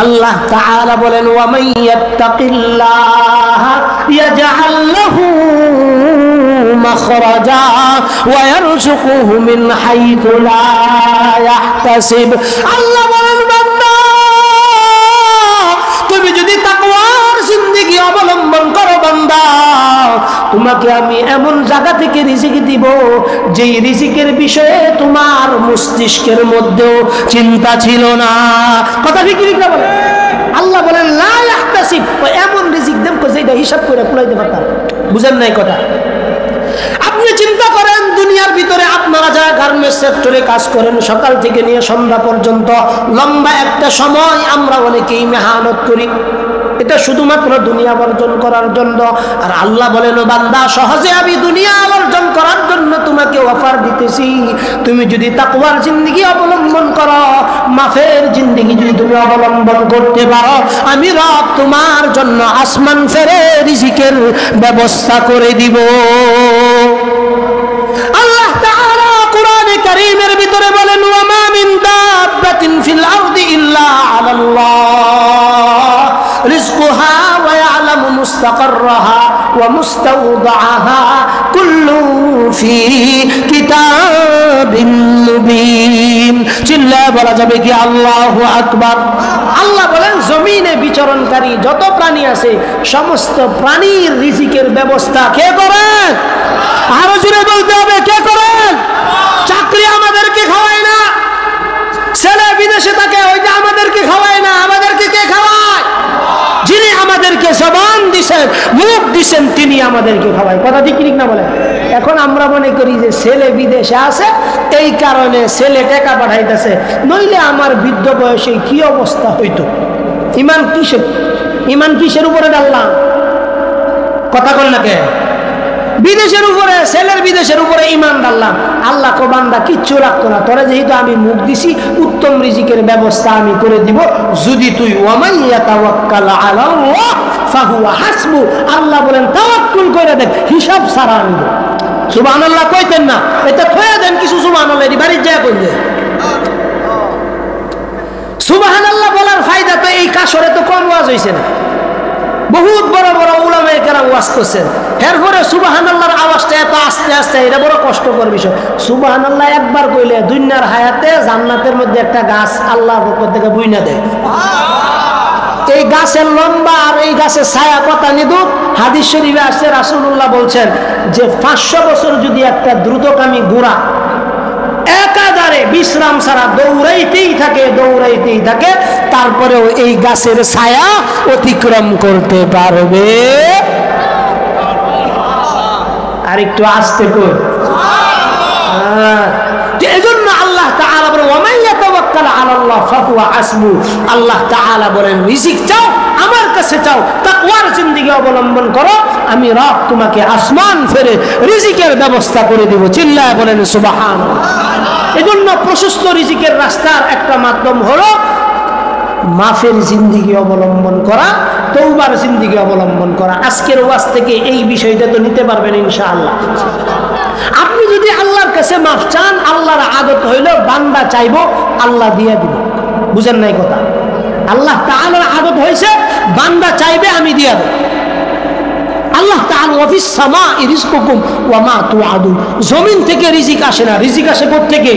আল্লাহ তাআলা বলেন ওয়া মান ইয়াত্তাকিল্লাহা ইয়াজআল লাহু মাখরাজা ওয়া ইয়ারযুকুহু মিন হাইথু লা ইয়াহতাসিব। আল্লাহ বলেন বান্দা তুমি যদি তাকওয়ার জিন্দেগি অবলম্বন করো বান্দা, তোমাকে আমি এমন জায়গা থেকে রিজিক দিব যেই রিজিকের বিষয়ে তোমার মস্তিষ্কের মধ্যেও চিন্তা ছিল না। কথা ঠিক না বলে? আল্লাহ বলেন লা ইয়াহতাসিব, এমন রিজিক দেব যেটা হিসাব করে কুলাইতে পারতাম। বুঝেন নাই কথা? আপনি চিন্তা করেন দুনিয়ার ভিতরে আপনারা যারা গার্মেন্টস সেক্টরে কাজ করেন সকাল থেকে নিয়ে সন্ধ্যা পর্যন্ত লম্বা একটা সময় আমরা অনেকেই মেহনত করি, এটা শুধুমাত্র দুনিয়া অর্জন করার জন্য। আর আল্লাহ বলেন বান্দা সহজে আমি দুনিয়া অর্জন করার জন্য তোমাকে অফার দিতেছি, তুমি যদি তাকওয়ার জিন্দেগি অবলম্বন করো, মাফের জিন্দেগি যদি তুমি অবলম্বন করতে পারো, আমি রব তোমার জন্য আসমান ফেরে রিজিকের ব্যবস্থা করে দিব। আল্লাহ তাআলা কোরআনে কারীমের ভিতরে বলেন ওয়া মা মিন দাব্বাতিন ফিল আরদি ইল্লা আলাল্লাহ রিজকুহা ওয়া ইয়ালামু মুস্তাকাররাহা ওয়া মুস্তাওদাআহা কুল্লু ফি কিতাবিন মুবিন। চিল্লায়ে বলা যাবে কি আল্লাহু আকবার? আল্লাহ বলেন জমিনে বিচরণকারী যত প্রাণী আছে সমস্ত প্রাণীর রিজিকের ব্যবস্থা কে করেন? আরো জোরে বলতে হবে কে করেন? চাকরি আমাদেরকে খাওয়ায় না, ছেলে বিদেশে থাকে ওইটা আমাদেরকে খাওয়ায় না, আমাদেরকে কে খাওয়ায়? যিনি আমাদেরকে জবান দিছেন, মুখ দিছেন, তিনি আমাদেরকে খাওয়ায়। কথা ঠিক না বলে? এখন আমরা মনে করি যে ছেলে বিদেশে আছে এই কারণে ছেলে টাকা পাঠাইতেছে, নইলে আমার বৃদ্ধ বয়সে কি অবস্থা হইতো। ইমান কিসের উপরে ডাললাম? কথা বল না কে? বিদেশের উপরে, ছেলের বিদেশের উপরে ইমান ডাললাম। আল্লাহ কো বান্দা কিচ্ছু রাখতো না, তোরা যেহেতু আমি মুখ দিছি উত্তম রিজিকের ব্যবস্থা আমি করে দিব যদি তুই ওয়া মান ইয়াতাওয়াক্কাল আলাল্লাহ ফাহুয়া হাসবু। আল্লাহ বলেন তাওয়াক্কুল করে দেখ, হিসাব ছাড়া আমি দেব। সুবহানাল্লাহ কইতেন না? এটা কইয়া দেন কিছু সুবহানাল্লাহ এর বাড়ি যায় কইলে। সুবহানাল্লাহ বলার ফায়দা তো এই কাশরে তো কম ওয়াজ হইছে না, বহুত বড় বড় উলামায়ে কেরাম ওয়াজ করছেন, এরপরে সুবহানাল্লাহর আওয়াজটা এত আস্তে আস্তে, এটা বড় কষ্টকর বিষয়। সুবহানাল্লাহ একবার কইলে দুনিয়ার হায়াতে জান্নাতের মধ্যে একটা গাছ আল্লাহর পক্ষ থেকে বুইনা দেয়। এই গাছের লম্বা আর এই গাছের ছায়া কথা নিদুক। হাদিস শরীফে আসছে রাসূলুল্লাহ বলছেন যে 500 বছর যদি একটা দ্রুতগামী ঘোড়া একাধারে বিশ্রাম ছাড়া দৌড়াইতেই থাকে তারপরেও এই গাছের ছায়া অতিক্রম করতে পারবে। আর একটু আস্তে কর। এজন্য আল্লাহ তাআলা বলেন ওয়া মান ইয়াতাওয়াক্কাল আলাল্লাহ ফাহুয়া হাসবু। আল্লাহ তাআলা বলেন রিজিক চাও আমার কাছে চাও, তাকওয়ার জিন্দেগি অবলম্বন করো, আমি রব তোমাকে আসমান ফেরে রিজিকের ব্যবস্থা করে দিব। চিল্লায় বলেন সুবহানাল্লাহ। এজন্য প্রশস্ত রিজিকের রাস্তার একটা মাধ্যম হলো মাফের জিন্দেগি অবলম্বন করা, তওবার জিন্দেগি অবলম্বন করা। আজকের ওয়াজ থেকে এই বিষয়টা তো নিতে পারবেন ইনশাআল্লাহ। আপনি যদি আল্লাহর কাছে মাফ চান, আল্লাহর আদত হইল বান্দা চাইবো আল্লাহ দিয়ে দিব। বুঝেন নাই কথা? আল্লাহ তাআলার আদত হয়েছে বান্দা চাইবে আমি দিয়ে দেব। আল্লাহ তাআলা ওয়াফিস সামাই রিজকুকুম ওয়া মা তুআদুন। জমিন থেকে রিজিক আসে না, রিজিক আসে কোথা থেকে?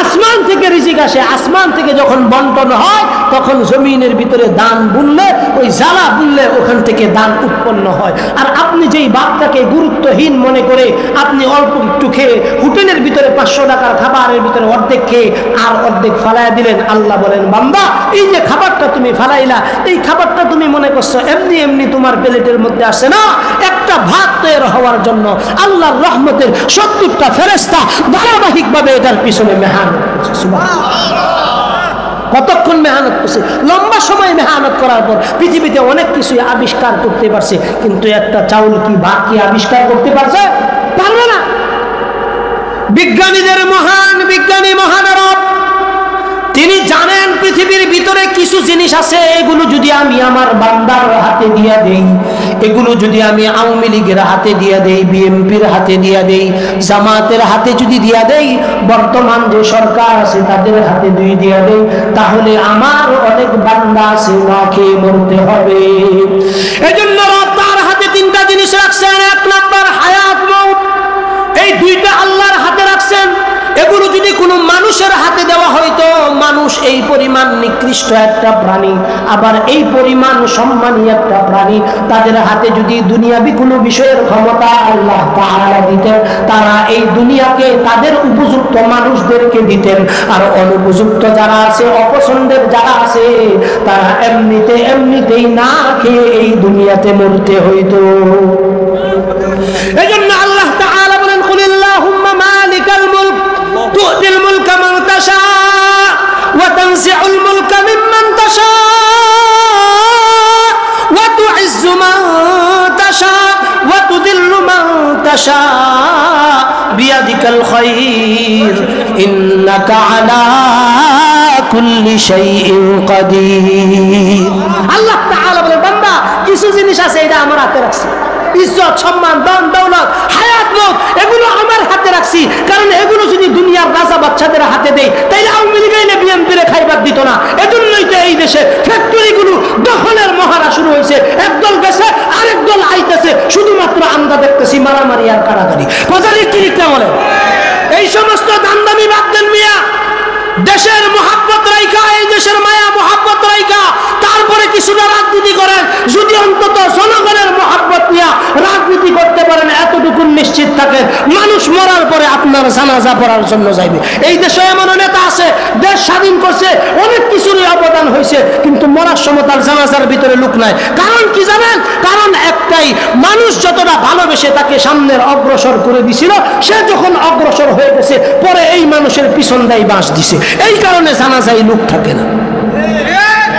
আসমান থেকে রিজিক আসে। আসমান থেকে যখন বন্টন হয় তখন জমিনের ভিতরে দান বুনলে, ওই জ্বালা বুনলে ওখান থেকে দান উৎপন্ন হয়। আর আপনি যেই বাপটাকে গুরুত্বহীন মনে করে আপনি অল্প একটু খেয়ে হোটেলের ভিতরে 500 টাকার খাবারের ভিতরে অর্ধেক খেয়ে আর অর্ধেক ফালাইয়া দিলেন, আল্লাহ বলেন বান্দা এই যে খাবারটা তুমি ফালাইলা, এই খাবারটা তুমি মনে করছো এমনি এমনি তোমার প্লেটের মধ্যে আসে না, একটা ভাত তৈরি হওয়ার জন্য আল্লাহর রহমতের 70টা ফেরেশতা ধারাবাহিকভাবে এটার পিছনে মেহনত করছে। সুবহানাল্লাহ। কতক্ষণ মেহনত করছে? লম্বা সময় মেহনত করার পর পৃথিবীতে অনেক কিছু আবিষ্কার করতে পারছে, কিন্তু একটা চাউল কি ভাত কি আবিষ্কার করতে পারছে? পারবে না। বিজ্ঞানীদের মহান বিজ্ঞানী মহান রব তিনি জানেন পৃথিবীর ভিতরে কিছু জিনিস আছে, এগুলো যদি আমি আমার বান্দার হাতে দিয়া দেই, এগুলো যদি আমি আওয়ামী লীগের হাতে দিয়া দেই, বিএনপির হাতে দিয়া দেই, জামাতের হাতে যদি দিয়া দেই, বর্তমান যে সরকার আছে তাদের হাতে দুই দিয়া দেই, তাহলে আমার অনেক বান্দা আছে না খেয়ে মরতে হবে। এজন্য রব তার হাতে তিনটা জিনিস রাখছেন। এক নাম্বার হায়াত মউত, এই দুইটা আল্লাহর হাতে রাখছেন। এগুলো যদি কোনো মানুষের হাতে দেওয়া হয়তো, মানুষ এই পরিমাণ নিকৃষ্ট একটা প্রাণী, আবার এই পরিমাণ সম্মানী একটা প্রাণী, তাদের হাতে যদি দুনিয়াবি কোনো বিষয়ের ক্ষমতা আল্লাহ তাআলা দিতেন, তারা এই দুনিয়াকে তাদের উপযুক্ত মানুষদেরকে দিতেন, আর অনুপযুক্ত যারা আছে, অপছন্দের যারা আছে, তারা এমনিতেই না খেয়ে এই দুনিয়াতে মরতে হইতো। এজন্য আল্লাহ তাআলা বলেন, কুলিল্লাহুম্মা মালিকাল মুলক تؤتي الملك من تشاء وتنزع الملك ممن تشاء وتعز من تشاء وتذل من تشاء بيدك الخير إنك على كل شيء قدير। আল্লাহ তাআলা বলেন, বান্দা কিছু জিনিস আছে এটা আমার হাতে রাখছি, ইজ্জত, সম্মান, দান দৌলত, হায়াত মউত, এগুলো আমার হাতে রাখছি। কারণ এগুলো যদি দুনিয়ার রাজা বাচ্চাদের হাতে দেয়, তাইলে আওয়ামী লীগ এনে বিএনপির খাইবার দিত না। এজন্যই তো এই দেশে ফ্যাক্টরিগুলো দখলের মহারা শুরু হয়েছে। একদল গেছে, আরেক দল আইতেছে, শুধুমাত্র আমরা দেখতেছি মারামারি আর কারাগারি। কথা কি লিখতে বলে? এই সমস্ত দান্দামি বাদ দেন মিয়া, দেশের মোহাব্বত রাইখা, এই দেশের মায়া মোহাব্বত রাইখা তারপরে কিছুটা রাজনীতি করেন। যদি অন্তত জনগণের মোহাব্বত নিয়ে রাজনীতি করতে পারেন, এতটুকু নিশ্চিত থাকেন মানুষ মরার পরে আপনার জানাজা পড়ার জন্য যাইবে। এই দেশে এমন নেতা আছে, দেশ স্বাধীন করছে, অনেক কিছুরই অবদান হয়েছে, কিন্তু মরার সময় তার জানাজার ভিতরে লোক নাই। কারণ কি জানেন? কারণ একটাই, মানুষ যতটা ভালোবেসে তাকে সামনের অগ্রসর করে দিছিল, সে যখন অগ্রসর হয়ে গেছে, পরে এই মানুষের পিছন দেয় বাঁশ দিছে। এই কারণে জানাজায় লোক থাকে না।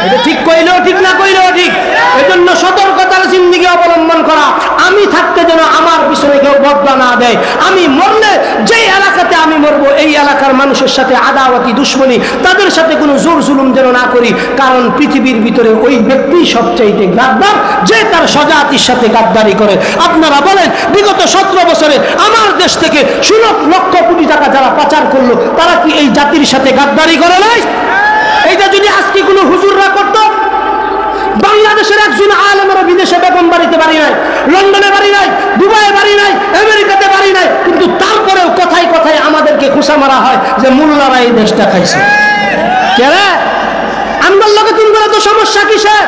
এটা ঠিক কইলেও ঠিক, না কইলেও ঠিক। এজন্য সতর্কতার জিন্দেগি অবলম্বন করা। আমি থাকতে যেন আমার পিছনে কেউ বদলা না দেয়। আমি মরলে যেই এলাকাতে আমি মরবো, এই এলাকার মানুষের সাথে আদাওয়াতি দুশ্মনী, তাদের সাথে কোনো জোর জুলুম যেন না করি। কারণ পৃথিবীর ভিতরে ওই ব্যক্তি সবচাইতে গাদ্দার, যে তার স্বজাতির সাথে গাদ্দারি করে। আপনারা বলেন, বিগত 17 বছরে আমার দেশ থেকে 16 লক্ষ কোটি টাকা যারা পাচার করলো, তারা কি এই জাতির সাথে গাদ্দারি করে নাই? এইটা যদি আজকে কোনো হুজুররা করত, বাংলাদেশের একজন আলেমেরা বিদেশে বেগম বাড়িতে বাড়ি নাই, লন্ডনে বাড়ি নাই, দুবাইয়ে বাড়ি নাই, আমেরিকাতে বাড়ি নাই, কিন্তু তারপরেও কথায় কথায় আমাদেরকে খুশা মারা হয় যে মোল্লারা এই দেশটা খাইছে। কেন আমার লোকে তুমি তো সমস্যা কিসের?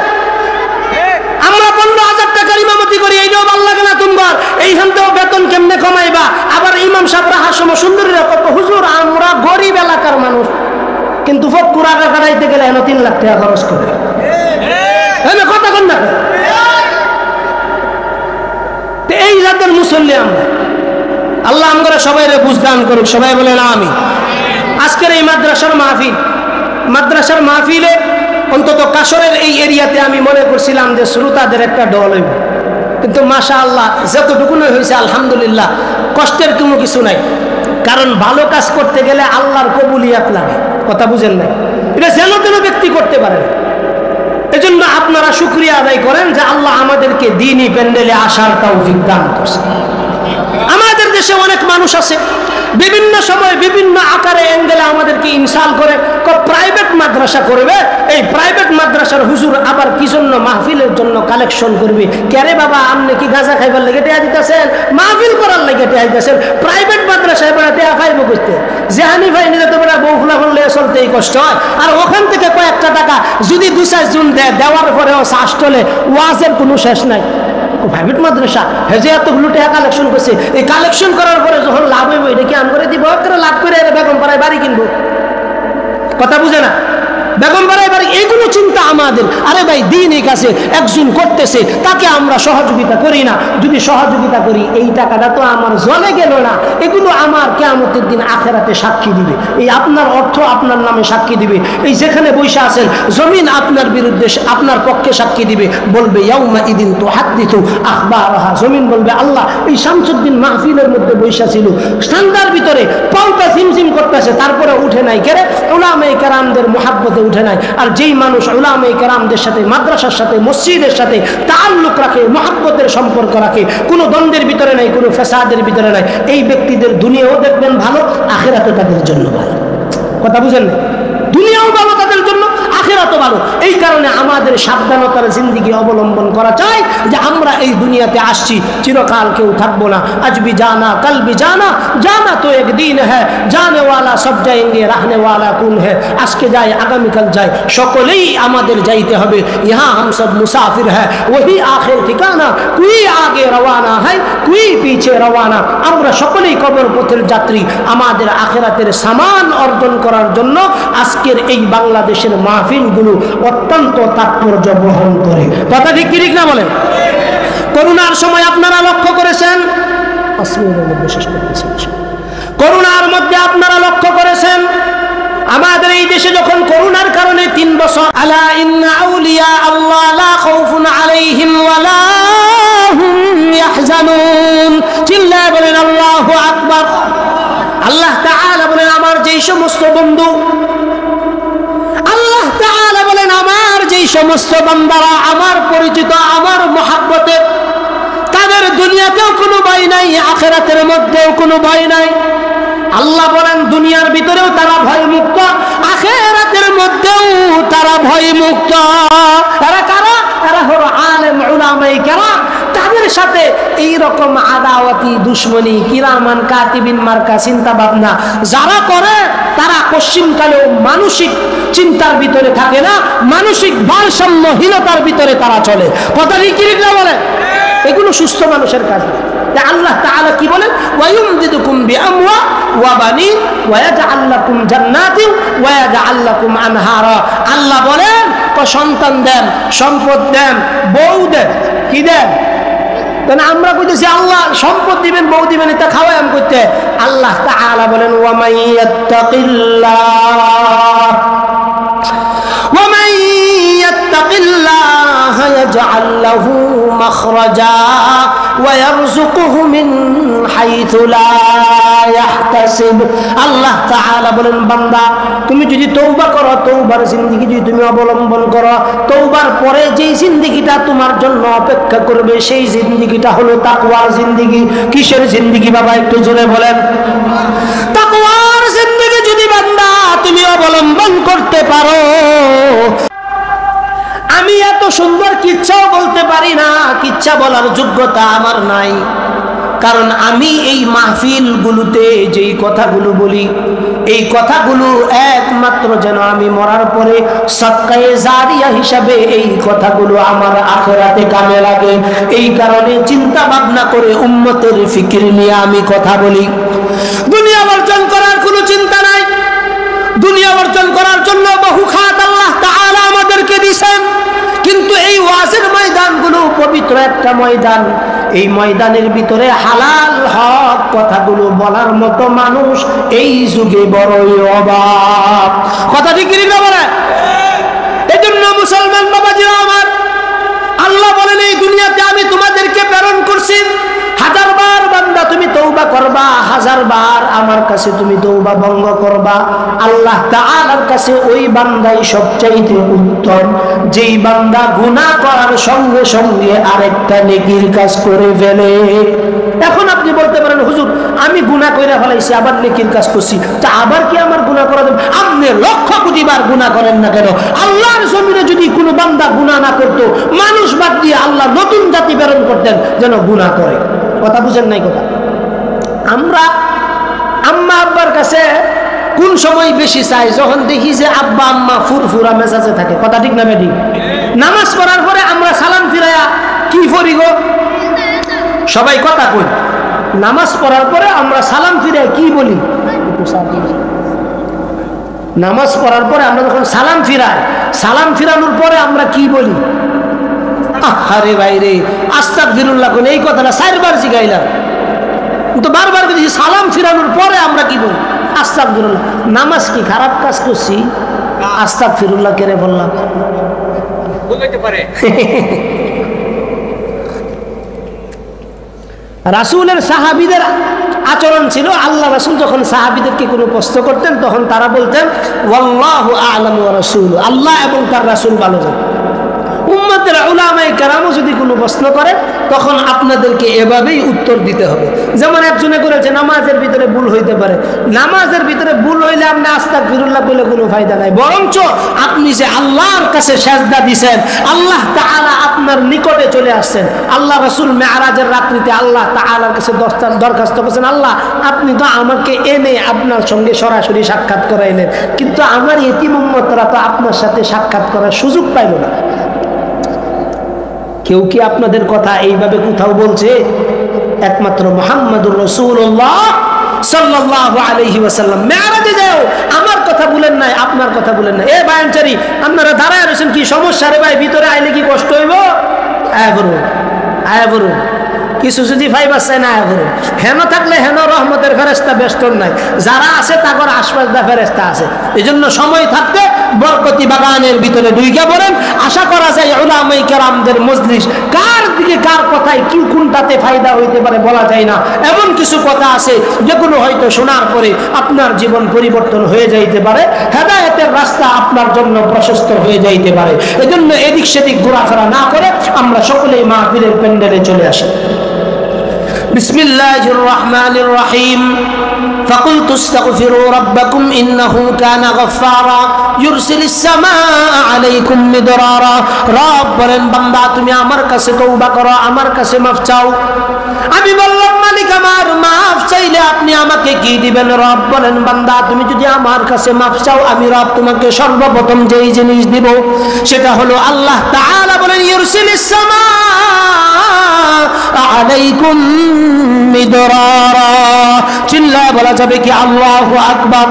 আমরা 15,000 টাকার ইমামতি করি, এইটাও ভালো লাগে না তোমার? এইখানতেও বেতন কেমনে কমাইবা? আবার ইমাম সাহেব রাহার সময় সুন্দরীরা কত, হুজুর আমরা গরিব এলাকার মানুষ, কিন্তু ফকুর আগা কাটাইতে গেলে 3 লাখ টাকা খরচ করে। কথা কন না, এই জাতের মুসল্লি আমরা। আল্লাহ আমরা সবাই বুঝদান করুক, সবাই বলেন আমি। আজকের এই মাদ্রাসার মাহফিলে অন্তত কাশরের এই এরিয়াতে আমি মনে করছিলাম যে শ্রোতাদের একটা দল হইব, কিন্তু মাশাআল্লাহ যতটুকু হয়েছে আলহামদুলিল্লাহ, কষ্টের কোনো কিছু নাই। কারণ ভালো কাজ করতে গেলে আল্লাহর কবুলিয়াত লাগে। কথা বুঝেন না? এটা যেন তেন ব্যক্তি করতে পারে। এজন্য আপনারা শুকরিয়া আদায় করেন যে আল্লাহ আমাদেরকে দ্বীনি প্যান্ডেলে আসার তৌফিক দান করছে। আমাদের দেশে অনেক মানুষ আছে, বিভিন্ন সময় বিভিন্ন আকারে অ্যাঙ্গেলে আমাদেরকে ইনসাল করে, প্রাইভেট মাদ্রাসা করবে। এই প্রাইভেট মাদ্রাসার হুজুর আবার কি জন্য? মাহফিলের জন্য কালেকশন করবে। কেরে বাবা, আপনি কি গাঁজা খাইবার লেগে টেয়া দিতেছেন? মাহফিল করার লেগে টেয়া দিতেছেন। প্রাইভেট মাদ্রাসায় বেড়া টেয়া খাইব করতে, জেহানি ভাই নিজে তো বেড়া বউ ফুলা করলে চলতে এই কষ্ট হয়। আর ওখান থেকে কয়েকটা টাকা যদি 2-4 জন দেওয়ার পরেও শ্বাস চলে, ওয়াজের কোনো শেষ নাই। প্রাইভেট মাদ্রাসা হেজে এতগুলো টাকা কালেকশন করছে, এই কালেকশন করার পরে যখন লাভ হইব, এটা কি আম করে দিব? লাভ করে বেগম পাড়ায় বাড়ি কিনবো। কথা বুঝে না? বেগম পাড়ায় বাড়ি, এইগুলো চিন্তা আমার আমাদের। আরে ভাই দিনই কাছে একজন করতেছে, তাকে আমরা সহযোগিতা করি না। যদি সহযোগিতা করি এই টাকাটা তো আমার জলে গেল না, এগুলো আমার কিয়ামতের দিন আখেরাতে সাক্ষী দিবে। এই আপনার অর্থ আপনার নামে সাক্ষী দিবে। এই যেখানে বসে আছেন জমিন আপনার বিরুদ্ধে আপনার পক্ষে সাক্ষী দিবে, বলবে ইয়াউমা ইদিন তুহাদ্দিসু আখবারাহা। জমিন বলবে আল্লাহ এই শামসুদ্দিন মাহফিলের মধ্যে বসে ছিল, ঠান্ডার ভিতরে পাউটা ঝিমঝিম করতেছে, তারপরে উঠে নাই কেরে উলামায়ে কেরামদের মুহাব্বতে উঠে নাই। আর যেই মানুষ উলামায়ে কেরামদের সাথে, মাদ্রাসার সাথে, মসজিদের সাথে তাআল্লুক রাখে, মুহাব্বতের সম্পর্ক রাখে, কোনো দ্বন্দ্বের ভিতরে নাই, কোনো ফ্যাসাদের ভিতরে নাই, এই ব্যক্তিদের দুনিয়াও দেখবেন ভালো, আখিরাতও তাদের জন্য ভালো। কথা বুঝেন না? দুনিয়াও ভালো তাদের জন্য, আখিরাতও ভালো। এই কারণে আমাদের সাবধানতার জিন্দেগি অবলম্বন করা চাই যে আমরা এই দুনিয়াতে আসছি, চিরকাল কেউ থাকবো না। আজ ভি জানা কাল ভি জানা, জানা তো একদিন হ্যাঁ, জানে ওয়ালা সব যায়েঙ্গে রাহনে ওয়ালা কুন হ্যাঁ। আজকে যাই আগামীকাল যাই, সকলেই আমাদের যাইতে হবে। ইহা হাম সব মুসাফির হ্যাঁ, ওহি আখের ঠিকানা, কুই আগে রওয়ানা হয় কুই পিছে রওয়ানা। আমরা সকলেই কবর পথের যাত্রী। আমাদের আখিরাতের সামান অর্জন করার জন্য আজকের এই বাংলাদেশের মাহফিলগুলো অত্যন্ত তাৎপর্য বহন করে। কথা ঠিক কি ঠিক না বলেন? করোনার সময় আপনারা লক্ষ্য করেছেন, করোনার মধ্যে আপনারা লক্ষ্য করেছেন আমাদের এই দেশে যখন করোনার কারণে 3 বছর, আলা ইন্না আউলিয়া আল্লাহ লা খাউফুন আলাইহিম ওয়া লা হুম ইয়াহজানুন। চিল্লায়ে বলেন আল্লাহু আকবার। আল্লাহ তাআলা বলেন আমার যেই সমস্ত বন্ধু, আল্লাহ তাআলা বলেন আমার যেই সমস্ত বান্দারা আমার পরিচিত, আমার মহব্বতের, তাদের দুনিয়াতেও কোনো ভয় নাই, আখিরাতের মধ্যেও কোনো ভয় নাই। আল্লাহ বলেন দুনিয়ার ভিতরেও তারা ভয় মুক্ত, আখিরাতের মধ্যেও তারা ভয় মুক্ত। তারা কারা? তারা হলো আলেম উলামায়ে কেরাম। তাদের সাথে এই রকম আদাওয়াতি দুশমনী, কিরামান কাতিবিন মার্কা চিন্তা ভাবনা যারা করে, তারা পশ্চিমকালেও মানসিক চিন্তার ভিতরে থাকে না, মানসিক ভারসাম্যহীনতার ভিতরে তারা চলে। কথা কি ঠিক না বলে? এগুলো সুস্থ মানুষের কাজ। আল্লাহ তাআলা কি বলেন? ওয়ায়ুমদিদুকুম বিআমওয়া ওয়া বানিন ওয়া ইয়াজআল লাকুম জান্নাতিন ওয়া ইয়াজআল লাকুম আনহারা। আল্লাহ বলেন সন্তান দেন, সম্পদ দেন, বউ দেন। কি দেন? কেন আমরা কইতেছি আল্লাহ সম্পদ দিবেন, বউ দিবেন, এটা খাওয়ায়াম করতে। আল্লাহ তাআলা বলেন ওয়া মাইয়াত্তাকিল্লাহ يجعل له مخرجا ويرزقه من حيث لا يحتسب। আল্লাহ তাআলা বলেন বান্দা তুমি যদি তওবা করো, তওবার জিন্দেগি যদি তুমি অবলম্বন করো, তওবার পরে যেই জিন্দেগিটা তোমার জন্য অপেক্ষা করবে সেই জিন্দেগিটা হলো তাকওয়ার জিন্দেগি। কিসের জিন্দেগি বাবা একটু জোরে বলেন? তাকওয়ার জিন্দেগি যদি বান্দা তুমি অবলম্বন করতে পারো। আমি এত সুন্দর কিচ্ছাও বলতে পারি না, কিচ্ছা বলার যোগ্যতা আমার নাই, কারণ আমি এই মাহফিলগুলোতে যেই কথাগুলো বলি, এই কথাগুলো একমাত্র যেন আমি মরার পরে সদকায়ে জারিয়া হিসাবে এই কথাগুলো আমার আখিরাতে কামে লাগে। এই কারণে চিন্তা ভাবনা করে উম্মতের ফিকির নিয়ে আমি কথা বলি। দুনিয়া অর্জন করার কোনো চিন্তা নাই। দুনিয়া অর্জন করার জন্য বহু খাত আল্লাহ তাআলা আমাদেরকে দিয়েছেন, কিন্তু এই ওয়াজের ময়দানগুলো পবিত্র একটা ময়দান। এই ময়দানের ভিতরে হালাল হক কথাগুলো বলার মতো মানুষ এই যুগে বড়ই অভাব। কথা ঠিক কি না বলে? এই জন্য মুসলমান বাবাজিরা আমার, আল্লাহ বলেন এই দুনিয়াতে আমি তোমাদেরকে প্রেরণ করছি, 1000 বার বান্দা তুমি তওবা করবা, 1000 বার আমার কাছে তুমি তওবা ভঙ্গ করবা। আল্লাহ তাআলার কাছে ওই বান্দাই সবচাইতে উত্তম যেই বান্দা গুনাহ করার সঙ্গে সঙ্গে আরেকটা নেকির কাজ করে ফেলে। এখন আপনি বলতে পারেন হুজুর আমি গুনাহ কইরা ফেলাইছি আবার নেকির কাজ করছি, তা আবার কি আমার গুনাহ করা যাবে? আপনি লক্ষ কোটি বার গুনাহ করেন না কেন, আল্লাহর জমিনে যদি কোনো বান্দা গুনাহ না করতো, মানুষ বাদ দিয়ে আল্লাহ নতুন জাতি প্রেরণ করতেন যেন গুনাহ করে। কথা বুঝেন নাই? কথা আমরা আম্মা আব্বার কাছে কোন সময় বেশি চাই? যখন দেখি যে আব্বা আম্মা ফুরফুরা মেজাজে থাকে। কথা ঠিক না বেটি? নামাজ পড়ার পরে আমরা সালাম ফিরাইয়া কি পড়ি গো? সবাই কথা কই। নামাজ পড়ার পরে আমরা সালাম ফিরাইয়া কি বলি? নামাজ পড়ার পরে আমরা যখন সালাম ফিরাই, সালাম ফিরানোর পরে আমরা কি বলি? আরে ভাই রে, আস্তাগফিরুল্লাহ কোন এই কথাটা 4 বার জিগাইলাম, তো বারবার বলছি সালাম ফিরানোর পরে আমরা কি বলি? আস্তাগফিরুল্লাহ। নামাজ কি খারাপ কাজ করছি? আস্তাগফিরুল্লাহ কেড়ে বললাম। রাসূলের সাহাবীদের আচরণ ছিল, আল্লাহ রাসূল যখন সাহাবীদেরকে কোনো প্রশ্ন করতেন তখন তারা বলতেন ওয়াল্লাহু আ'লামু ওয়া রাসূলুহু, আল্লাহ এবং তার রাসূল ভালো জানেন। উম্মতের উলামায়ে কেরামও যদি কোনো প্রশ্ন করে তখন আপনাদেরকে এভাবেই উত্তর দিতে হবে। যেমন একজনে করেছে নামাজের ভিতরে ভুল হইতে পারে, নামাজের ভিতরে ভুল হইলে আপনি আস্তাগফিরুল্লাহ বলে কোনো ফায়দা নাই, বরঞ্চ আপনি যে আল্লাহর কাছে সেজদা দিবেন, আল্লাহ তাআলা আপনার নিকটে চলে আসছেন। আল্লাহ রাসূল মেরাজের রাত্রিতে আল্লাহ তাআলার কাছে দরখাস্ত করেছেন, আল্লাহ আপনি তো আমাকে এনে আপনার সঙ্গে সরাসরি সাক্ষাৎ করাইলেন, কিন্তু আমার এতিম উম্মতরা তো আপনার সাথে সাক্ষাৎ করার সুযোগ পাইল না। কেউ কি আপনাদের কথা এইভাবে কোথাও বলছে? একমাত্র মুহাম্মাদুর রাসূলুল্লাহ সাল্লাল্লাহু আলাইহি ওয়াসাল্লাম মেরাজে যাও আমার কথা বলেন নাই, আপনার কথা বলেন নাই। এ বায়ানচারী, আপনারা দাঁড়ায় রয়েছেন, কি সমস্যা রে ভাই? ভিতরে আইলে কি কষ্ট হইব? আয়া করুন, আয়া করুন, কিছু যদি ফাইবার চাই না আয়া করুন। হেন থাকলে হেন রহমতের ফেরেশতা বেষ্টন নাই, যারা আছে তাদের আশপাশ দা ফেরেশতা আছে। এই জন্য সময় থাকতে বরকতি বাগানের ভিতরে ঢুকে পড়েন। আশা করা যায় উলামায়ে কেরামদের মজলিস কার দিকে কার কথায় কি কোনটাতে ফায়দা হইতে পারে বলা যায় না। এমন কিছু কথা আছে যেগুলো হয়তো শোনার পরে আপনার জীবন পরিবর্তন হয়ে যাইতে পারে, হেদায়েতের রাস্তা আপনার জন্য প্রশস্ত হয়ে যাইতে পারে। এজন্য এদিক সেদিক ঘোরাফেরা না করে আমরা সকলেই মাহফিলের প্যান্ডেলে চলে আসি। বিসমিল্লাহির রহমানির রহিম। فقلت استغفروا ربكم إنه كان غفارا يرسل السماء عليكم مدرارا। রব বলেন বান্দা তুমি আমার কাছে তওবা করো, আমার কাছে মাফ চাও। আমি বললাম মালিক আমার মাফ চাইলে আপনি আমাকে কি দিবেন? রব বলেন বান্দা তুমি যদি আমার কাছে মাফ চাও আমি রব তোমাকে সর্বপ্রথম যেই জিনিস দিব সেটা হলো আল্লাহ তাআলা বলেন ইউরসিলিস সামা আলাইকুম মিদরারা। চিল্লায় বলা যাবে কি আল্লাহু আকবার।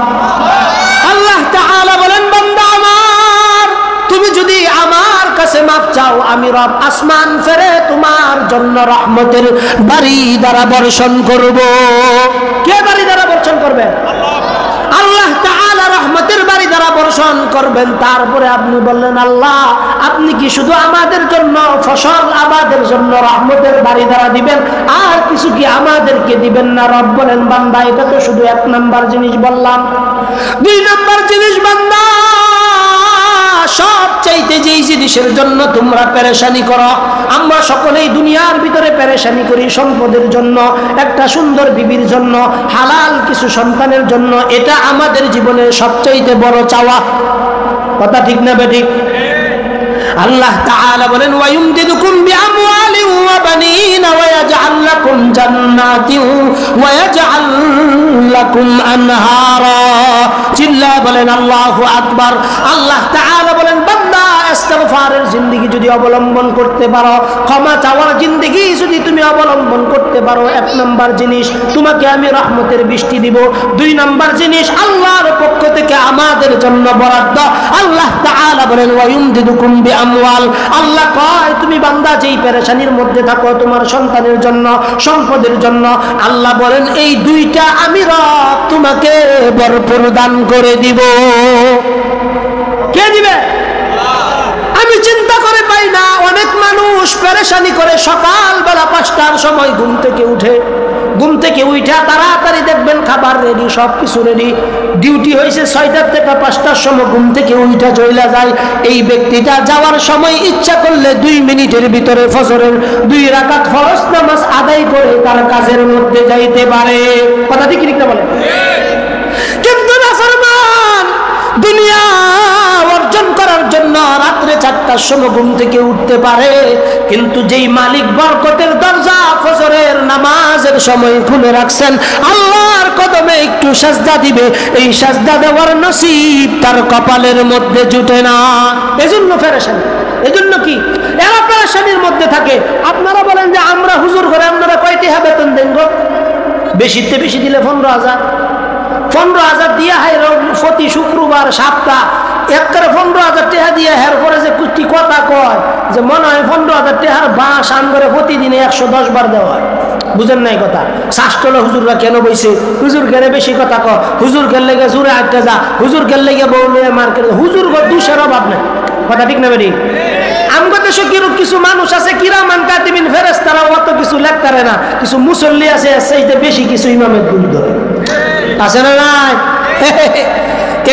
আল্লাহ তাআলা বলেন বান্দা আমার তুমি যদি আমার কাছে মাফ চাও আমি রব আসমান ফেরে তোমার জন্য রহমতের বাড়ি দ্বারা বর্ষণ করব। কে বাড়ি দ্বারা বর্ষণ করবে? আল্লাহ তাআলা রহমতের বাড়ি দ্বারা বর্ষণ করবেন। তারপরে আপনি বললেন আল্লাহ আপনি কি শুধু আমাদের জন্য ফসল আবাদের জন্য রহমতের বাড়ি দ্বারা দিবেন, আর কিছু কি আমাদেরকে দিবেন না? রব বলেন বান্দা এটা তো শুধু 1 নাম্বার জিনিস বললাম। 2 নাম্বার জিনিস বান্দা সবচাইতে যেই জিনিসের জন্য তোমরা পেরেশানি করো, আমরা সকলেই দুনিয়ার ভিতরে পেরেশানি করি সম্পদের জন্য, একটা সুন্দর বিবির জন্য, হালাল কিছু সন্তানের জন্য। এটা আমাদের জীবনের সবচাইতে বড় চাওয়া। কথা ঠিক না বেঠিক? আল্লাহ তাআলা বলেন ওয়ায়ুমদিদুকুম বিআমওয়ালিন ওয়া বানিনা ওয়া ইয়াজআল লাকুম জান্নাতিন ওয়া ইয়াজআল লাকুম আনহারা। চিল্লায় বলেন আল্লাহু আকবার। আল্লাহ তাআলা বলেন বান্দা ইস্তিগফারের জিন্দেগি যদি অবলম্বন করতে পারো, ক্ষমা চাওয়ার জিন্দেগি যদি তুমি অবলম্বন করতে পারো, 1 নাম্বার জিনিস তোমাকে আমি রহমতের বৃষ্টি দিব। 2 নাম্বার জিনিস আল্লাহর পক্ষ থেকে আমাদের জন্য বরাদ্দ। আল্লাহ তাআলা বলেন ওয়ায়ুমদিদুকুম বিআমওয়াল। আল্লাহ কয় তুমি বান্দা যেই পেরেশানির মধ্যে থাকো তোমার সন্তানের জন্য, সম্পদের জন্য, আল্লাহ বলেন এই 2টা আমি রব তোমাকে ভরপুর দান করে দিব। কে দিবে? আমি চিন্তা করে পাই না অনেক মানুষ পেরেশানি করে সকালবেলা 5টার সময় ঘুম থেকে উঠা তাড়াতাড়ি দেখবেন খাবার রেডি, সবকিছু রেডি, ডিউটি হয়েছে 6টা থেকে 5টার সময় ঘুম থেকে উঠা চলে যায়। এই ব্যক্তিটা যাওয়ার সময় ইচ্ছা করলে 2 মিনিটের ভিতরে ফজরের 2 রাকাত ফরজ নামাজ আদায় করে তার কাজের মধ্যে যাইতে পারে। কথা ঠিক না বলে? কিন্তু নাফরমান দুনিয়া অর্জন করার জন্য রাত্রে 4টার সময় ঘুম থেকে উঠতে পারে, কিন্তু যেই মালিক বরকতের দরজা ফজরের নামাজের সময় খুলে রাখছেন, আল্লাহর কদমে একটু সাজদা দিবে, এই সাজদা দেওয়ার নসিব তার কপালের মধ্যে জুটে না। এজন্য পেরেশানি। এজন্য কি এরা পেরেশানির মধ্যে থাকে। আপনারা বলেন যে আমরা হুজুর ঘরে আপনারা কয়টি বেতন দেন গো? বেশিতে বেশি দিলে 15,000, 15,000 দিয়া হাই প্রতি শুক্রবার সপ্তাহ একবারে 15,000 টাকা দিয়ে হের পরে যে কি কথা কয় যে মনে হয় 15,000 টাকার বাস আন করে প্রতিদিনে 110 বার দেওয়া হয়। বুঝেন নাই কথা? শাস্ত্রল হুজুররা কেন বইছে, হুজুর কেন বেশি কথা কয়, হুজুর খেললে গিয়ে জোরে আটটা যা, হুজুর খেললে গিয়ে বউলে মার করে, হুজুর দুষের অভাব নাই। কথা ঠিক না বেরি? আমগো দেশে কিছু মানুষ আছে কিরামান কাতিবিন ফেরেশতারা অত কিছু লেখতারে না, কিছু মুসল্লি আছে সেইতে বেশি কিছু ইমামের গুণ ধরে আছে না নাই?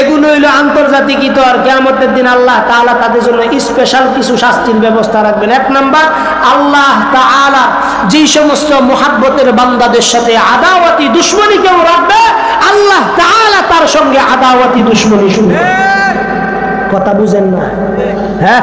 এগুলো হইল আন্তর্জাতিক ইতর। কিয়ামতের দিন আল্লাহ তাআলা তাদের জন্য স্পেশাল কিছু শাস্তির ব্যবস্থা রাখবেন। এক নাম্বার, আল্লাহ তাআলা যেই সমস্ত মুহাব্বতের বান্দাদের সাথে আদাওয়াতি দুশমনী কেউ রাখবে, আল্লাহ তাআলা তার সঙ্গে আদাওয়াতি দুশমনী শুনবে। কথা বুঝেন না? হ্যাঁ,